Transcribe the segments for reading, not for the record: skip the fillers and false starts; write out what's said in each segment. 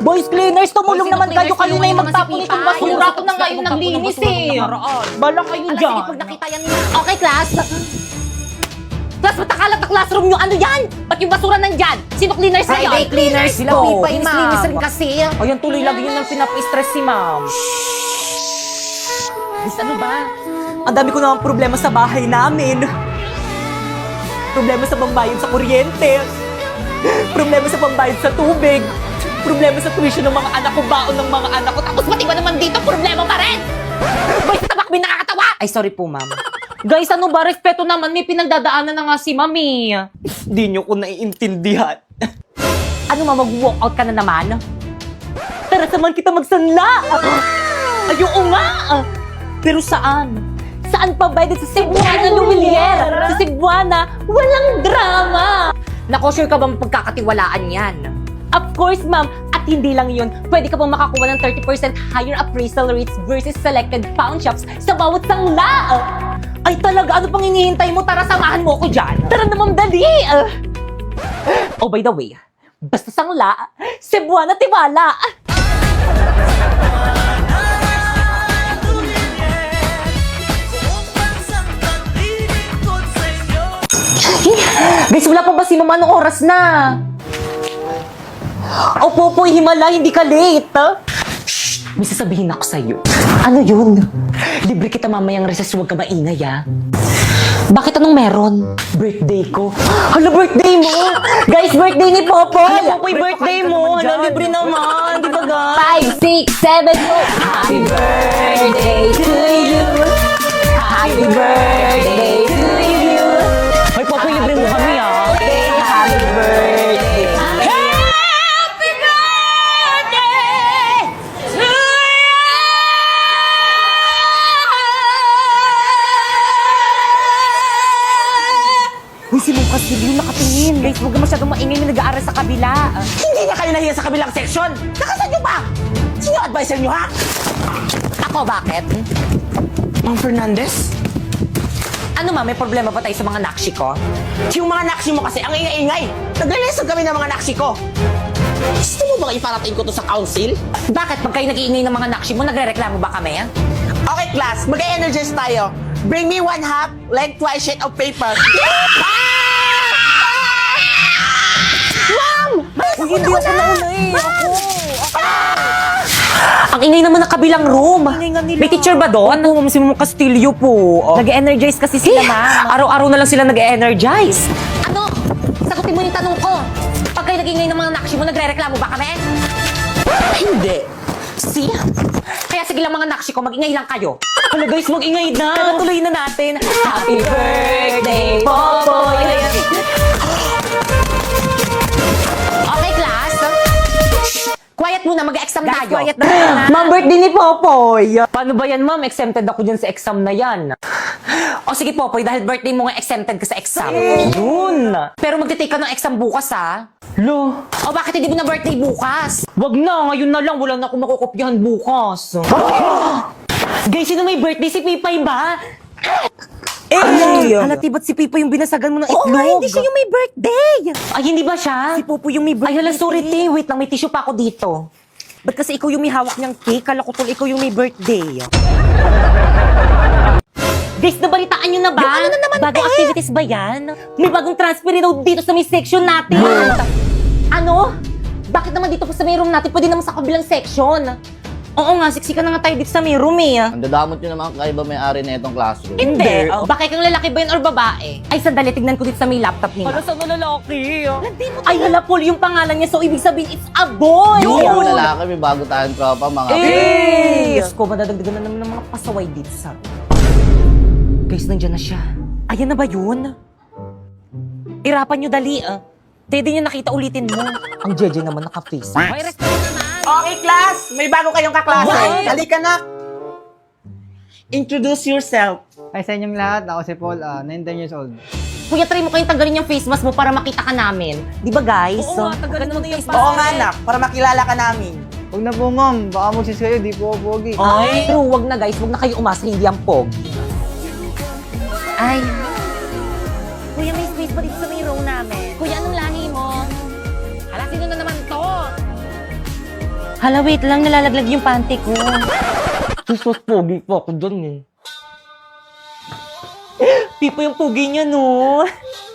Boys cleaners, tumulong naman kayo. Kayo na yung magtapon itong basura. Ako na nga yung naglinis eh. Bala kayo Alam, dyan. sige, pag nakita yan nila. Okay, class. Class, ba't nakalat na classroom nyo? Ano yan? Ba't yung basura nandyan? Sino cleaners na yun? Friday cleaners Sila po. Pipay, Miss ma'am. Linis rin kasi. Ayan, tuloy lagi yun ang pinapa-stress si ma'am. Miss, ano ba? Ang dami ko namang problema sa bahay namin. Problema sa pambayad sa kuryente. Problema sa pambayad sa tubig. Problema sa tuition ng mga anak ko, baon ng mga anak ko. Tapos pati ba naman dito, problema pa rin? Boys, tabak kami nakakatawa! Ay, sorry po, ma'am. Guys, ano ba? Respeto naman. May pinagdadaanan na nga si Mami. Di nyo ko naiintindihan. Ano ma, mag-walkout ka na naman? Tara, samahan kita magsanla. Ayoko nga. Pero saan? Saan pa ba? Sa Cebuana, Lumilier. Sa Cebuana, walang drama. Nako, sure ka ba pagkakatiwalaan yan? Of course, ma'am. At hindi lang yun, pwede ka pang makakuha ng 30% higher appraisal rates versus selected pawn shops sa bawat sangla. Ay talaga, ano pang hinihintay mo? Tara, samahan mo ko dyan. Tara naman, dali. Oh, by the way, basta sangla, Cebuana tiwala. Guys, wala pa ba si mama? Anong oras na? Opo po, himala, hindi ka late. Shh! May sasabihin ako sa'yo. Ano yun? Libre kita mamayang recess, huwag ka maingay, ah. Bakit anong meron? Birthday ko. Hala, birthday mo! Guys, birthday ni Popoy! Hala, Popoy, birthday mo! Hala, libre naman! Di ba, guys? 5, 6, 7, go! Happy birthday to you! Happy birthday to you! Hoy, Popoy, libre mo kami, ah! Happy birthday! Happy birthday to Uy, si Lucas Silvio nakatingin. Guys, huwag ka masyadong maingay na nag-aaral sa kabila. Hindi na kayo nahiya sa kabilang section! Nakasan nyo ba? Sino advisor nyo, ha? Ako, bakit? Ma'am Fernandez? Ano ma, may problema ba tayo sa mga nakshi ko? Yung mga naksi mo kasi ang ingay-ingay! Nagle-lesson kami ng mga naksi ko! Gusto mo bang iparating ko to sa council? Bakit? Pag kayo nag-iingay ng mga nakshi mo, nagre-reklamo ba kami? Okay, class, mag-energize tayo. Bring me 1/2 lengthwise sheet of paper. Uy, hindi ako nauna eh. Ang ingay naman ng kabilang room. May teacher ba doon? Oo, si Ma'am Castillo po. Nag-energize kasi sila, ma'am. Araw-araw na lang sila nag-energize. Ano? Sagutin mo yung tanong ko. Pag kayo nag-iingay ng mga nakshi mo, nagre-reklamo ba kami? Hindi. See? Kaya sige lang mga nakshi ko, mag-ingay lang kayo. Hala guys, mag-ingay na. Tara, tuloy na natin. Happy birthday, Popoy! Okay, class? Quiet muna, mag-exam Guys, tayo. quiet na muna. Ma'am, birthday ni Popoy. Paano ba yan, ma'am? Exempted ako dyan sa exam na yan. O sige, Popoy, dahil birthday mo nga exempted ka sa exam. Yun. Pero magtitake ka ng exam bukas, ha? Lo, O bakit hindi mo na birthday bukas? wag na. Ngayon na lang. Wala na akong makukopyahan bukas. Guys, sino may birthday? Si Pipay ba? Halati, ba't si Pipay yung binasagan mo ng itlog? Oo nga, hindi siya yung may birthday. Ay, hindi ba siya? Si Popo yung may Ay, birthday. hala, sorry, te. Wait lang, may tissue pa ako dito. Ba't kasi ikaw yung may hawak niyang cake? Kala ko tol, ikaw yung may birthday. Guys, nabalitaan nyo na ba? Yung ano na naman, Bagong te? activities ba yan? May bagong transfer daw dito sa may section natin. Ano? Bakit naman dito pa sa may room natin? Pwede naman sa kabilang section. Oo nga, siksikan na nga tayo dito sa may room eh. Ang dadamot nyo naman kakaiba may-ari na itong classroom. Hindi. O baka kang lalaki ba yun or babae? Ay, sandali, tignan ko dito sa may laptop niya. Para sa lalaki. Ay, hala, Paul, yung pangalan niya, so ibig sabihin, it's a boy! Yung lalaki, may bago tayong tropa, mga Diyos ko, madadagdagan na naman ng mga pasaway dito sa room. Guys, nandiyan na siya. Ayan na ba yun? Irapan nyo dali, ah. Pwede nyo nakita, ulitin mo. Ang Jeje naman naka-face. May respeto naman. Okay, class! May bago kayong kaklase. What? Halika na. Introduce yourself. Hi sa inyong lahat, ako si Paul, 19 years old. Kuya, try mo kayong tanggalin yung face mask mo para makita ka namin. Di ba, guys? Oo, tagalin mo na yung Oo nga, anak. Para makilala ka namin. Huwag na po ma'am, baka magsis kayo, di po ako pogi. Ay, true, wag na guys. Wag na kayo umasa, hindi ang pogi. Ay, Kuya, may space pa dito sa may row namin. kuya, anong lahi mo? Hala, sino na naman to? Hala, wait lang, nalalaglag yung panty ko. Sus, pogi po ako dun eh. Pipo yung pogi niya, no?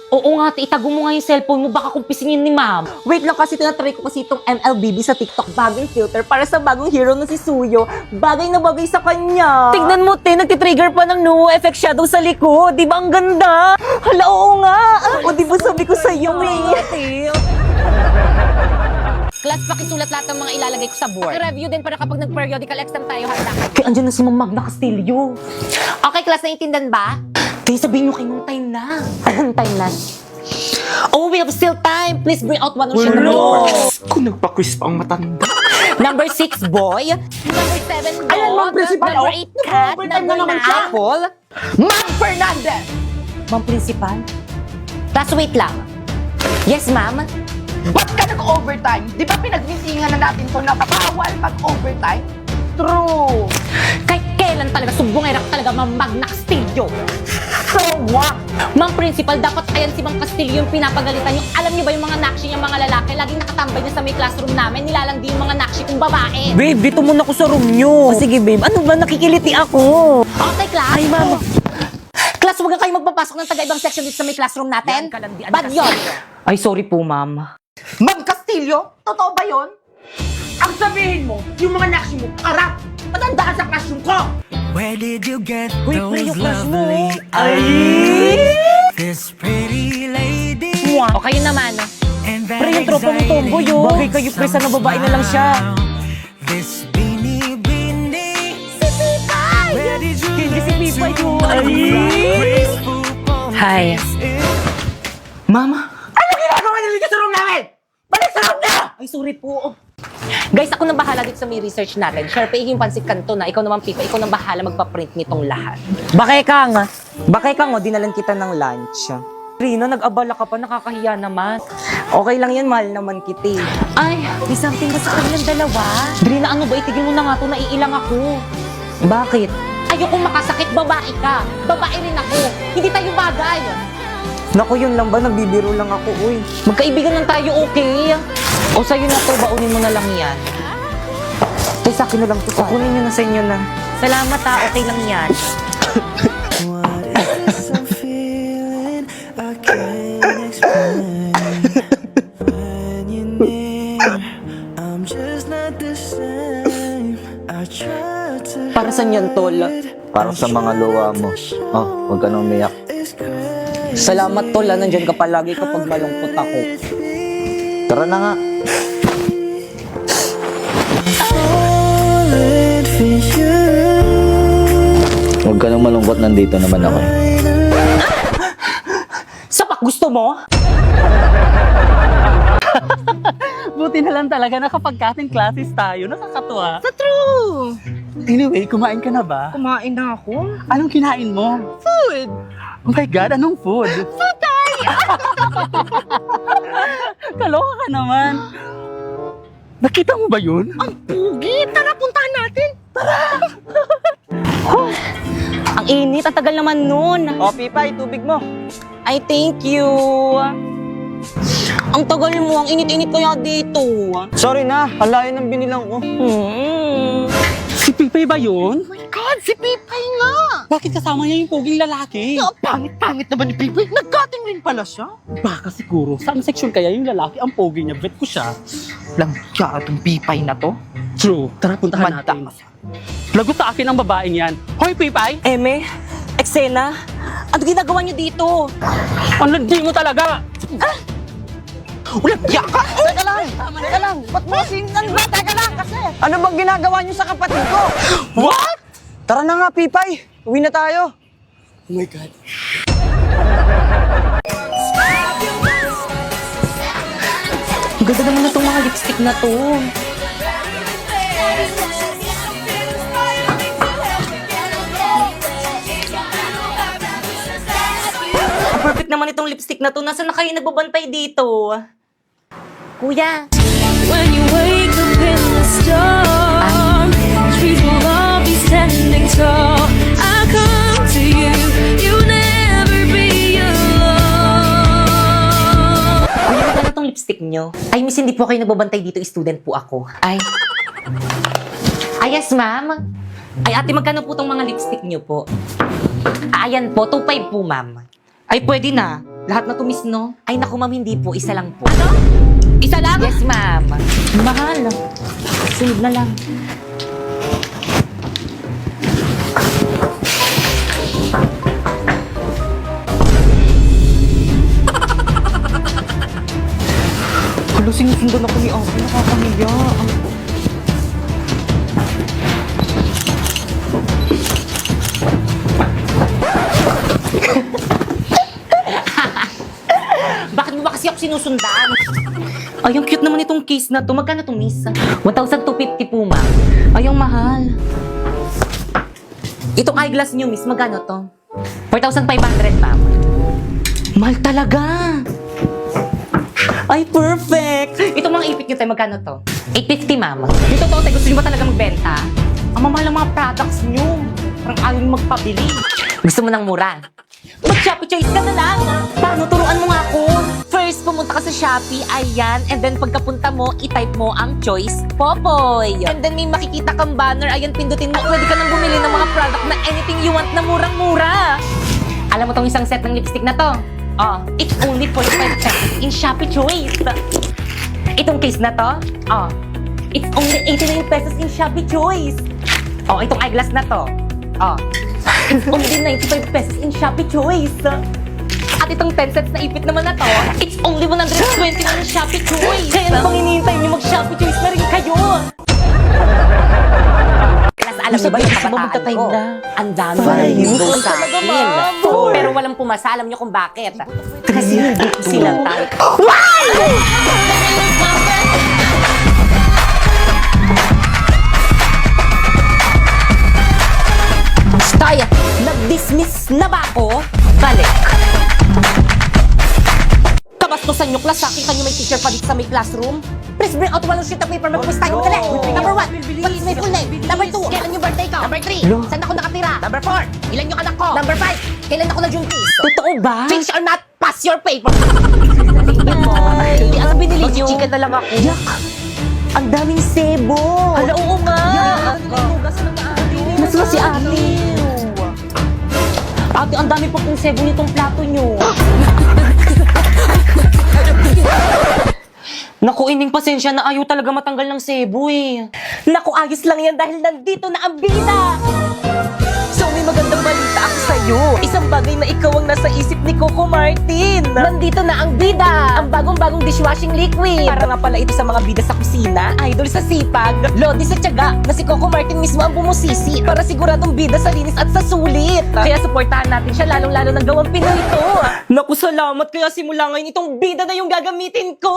Oo nga, itago mo nga yung cellphone mo, baka kumpisingin ni ma'am. Wait lang kasi tinatry ko kasi itong MLBB sa TikTok bagong filter para sa bagong hero na si Suyo. Bagay na bagay sa kanya. Tignan mo, te, nagtitrigger pa ng no effect shadow sa likod. Di ba ang ganda? Hala, oo nga. O di ba sabi ko sa'yo eh. Class, pakisulat lahat ng mga ilalagay ko sa board. Review din para kapag nag-periodical exam tayo, handa kayo. Kaya andyan na si Ma'am Magna Castillo. Okay, class, naiintindihan ba? Kaya sabihin nyo kay Ma'am time na. Anong time na? Oh, we have still time. Please bring out one of your numbers. Kung nagpa-quiz pa ang matanda. Number 6, boy. Number 7, dog. Ayan, Ma'am Principal, Number oh. 8, cat. Nag-overtime Number na naman siya. 9, apple. Ma'am Fernandez! Ma'am Principal? Class, wait lang. Yes, ma'am. Ba't ka nag-overtime? Di ba pinagmitingan na natin kung napapawal mag-overtime? True! Kahit kailan talaga, sumbongera ka talaga, Ma'am Magna Castillo. So what? Ma'am Principal, dapat ayan si Ma'am Castillo yung pinapagalitan yung alam niyo ba yung mga nakshi niyang mga lalaki, laging nakatambay niya sa may classroom namin, nilalandi yung mga nakshi kong babae. Babe, dito muna ako sa room nyo. Sige, babe. Ano ba? Nakikiliti ako. Okay, class. Ay, ma'am. Class, huwag kayo magpapasok ng taga-ibang section dito sa may classroom natin. Yan, kalandian Bad kasi. yun. Ay, sorry po, ma'am. Ma'am Castillo? Totoo ba yun? Ang sabihin mo, yung mga nakshi mo, karap! Matanda ka sa classroom ko! Where did you get Uy, pre, yung those crush mo. lovely Ay! eyes? This pretty lady. Okay yun naman. And that Pre, yung tropa mong tomboy, oh. Bagay kayo, pre, sana babae na lang siya. This beanie beanie. Where did you Hindi si learn Pipay to yun. rock Ay! graceful pose? Hi. Ma'am? Ano ginagawa niyo dito sa room namin? Balik sa room na! Ay, sorry po. Guys, ako nang bahala dito sa may research natin. Sure, paiging pansit kanto na. Ikaw naman, Pipa. Ikaw nang bahala magpa-print nitong lahat. Bakay kang, dinalan kita ng lunch. Rina, nag-abala ka pa, nakakahiya naman. Okay lang yan, mahal naman kita. Ay, may something ba sa kanilang dalawa? Drina, ano ba? Itigil mo na nga to, naiilang ako. Bakit? Ayoko makasakit, babae ka. Babae rin ako. Hindi tayo bagay. Naku, yun lang ba? Nagbibiro lang ako, uy. Magkaibigan lang tayo, okay? O sa'yo na to, baunin mo na lang yan. Tay, sa akin na lang to. Kukunin nyo na sa inyo na. Salamat ha, okay lang yan. What is this I'm feeling? I can't explain. When you're near, I'm just not the same. I try to Para saan yan, tol? Para sa mga luwa mo. Oh, huwag ka nang umiyak. Salamat, tol. Nandyan ka palagi kapag malungkot ako. Tara na nga. falling for you. Huwag ka nang malungkot, nandito naman ako. Sapak, gusto mo? Buti na lang talaga na kapag kating classes tayo, nakakatuwa. Sa true! Anyway, kumain ka na ba? Kumain na ako. Anong kinain mo? Food! Oh my God, anong food? Food tayo! Kaloka ka naman. Nakita mo ba yun? Ang Pugi, tara, puntahan natin. Ang init, ang tagal naman nun. O, Pipay, tubig mo. Ay, thank you. Ang tagal mo, ang init-init kaya dito. Sorry na, ang layo ng binilang ko. Si Pipay ba yun? Oh my God, si Pipay nga. Bakit kasama niya yung poging lalaki? Ang pangit-pangit naman ni Pipay. Nag-cutting rin pala siya. Baka siguro, saan section kaya yung lalaki ang pogi niya? Bet ko siya. Lang siya itong Pipay na to. True, tara puntahan natin. Lagot sa akin ang babaeng yan. Hoy, Pipay! Eme, eksena, ano ginagawa niyo dito? Ang landi mo talaga! Ulat ka! Teka lang. Ba't mo singan ba? Teka lang kasi. Ano bang ginagawa niyo sa kapatid ko? What? Tara na nga, Pipay. Uwi na tayo. Oh my God. Ang ganda naman na itong mga lipstick na to. Ang perfect naman itong lipstick na to. Nasaan na kayo nagbabantay dito? Kuya, When you wake up in the storm, trees will all be standing tall. I come to you, you'll never be alone. Kuya, magkano itong lipstick nyo? Ay, miss, hindi po kayo nagbabantay dito. Student po ako. Ay, Ay, yes, ma'am. Ay, ate, magkano po tong mga lipstick niyo po? Ayan po, 2.5 po, ma'am. Ay, pwede na. Lahat na tumis, no? Ay, naku, ma'am, hindi po. Isa lang po. Ano? Isa lang? Yes, ma'am. Mahal. Sunod na lang. Hala, sinusundan ako ni Ate. Nakakamiya. Bakit mo ba kasi ako sinusundan? Ay, ang cute naman itong case na to. Magkano to, miss? 1,250 po, ma'am. Ay, ang mahal. Itong eyeglass niyo, miss, magkano to? 4,500, ma'am. Mahal talaga. Ay, perfect. Itong mga ipit niyo, tayo, magkano to? 850, ma'am. Yung totoo, tayo, gusto niyo ba talaga magbenta? Ang mamahal ng mga products niyo. Parang ayaw niyo magpabili. Gusto mo ng mura? Mag-Shopee Choice ka na lang. Paano? Turuan mo nga ako. First, pumunta ka sa Shopee, ayan. And then, pagkapunta mo, i-type mo ang choice, Popoy. And then, may makikita kang banner, ayan, pindutin mo. Pwede ka nang bumili ng mga product na anything you want na murang-mura. Alam mo tong isang set ng lipstick na to? Oh, it's only 45 pesos in Shopee Choice. Itong case na to? Oh, it's only 89 pesos in Shopee Choice. Oh, itong eyeglass na to? Oh, it's only 95 pesos in Shopee Choice. At itong 10 sets na ipit naman na to, it's only 120 na in Shopee Choice. Kaya ano pang hinihintay niyo mag-Shopee Choice na rin kayo? Plus, alam niyo ba yung kabataan ko? Ang dami na niligaw sa akin. Pero walang pumasa, alam niyo kung bakit. Kasi hindi ko sila type. Stay! Nag-dismiss na ba ako? Balik. Kabastusan niyo, class. Sakita niyo may teacher pa dito sa may classroom. Please bring out one sheet of paper. Mag-quiz tayo. Dali. Number 1, what is my full name? Number 2, kailan yung birthday ko? Number 3, saan ako nakatira? Number 4, ilan yung anak ko? Number 5, kailan ako na-juntis? Totoo ba? Change or not, pass your paper. Ano binili niyo? Chicken na lang ako. Yak! Ang daming sebo. Hala, oo nga. Mas si ate. Ate, ang dami pa pong sebo nitong plato nyo. Naku, ining pasensya na ayaw talaga matanggal ng sebo eh. Naku, ayos lang yan dahil nandito na ang bida. So, may magandang balita ako sa'yo. Isang bagay na ikaw ang nasa isip ni Coco Martin. Nandito na ang bida. Ang bagong-bagong dishwashing liquid. Para nga pala ito sa mga bida sa kusina, idol sa sipag, lodi sa tiyaga, na si Coco Martin mismo ang bumusisi para siguradong bida sa linis at sa sulit. Kaya supportahan natin siya, lalong-lalo na gawang Pinoy ito. Naku, salamat. Kaya simula ngayon itong bida na yung gagamitin ko.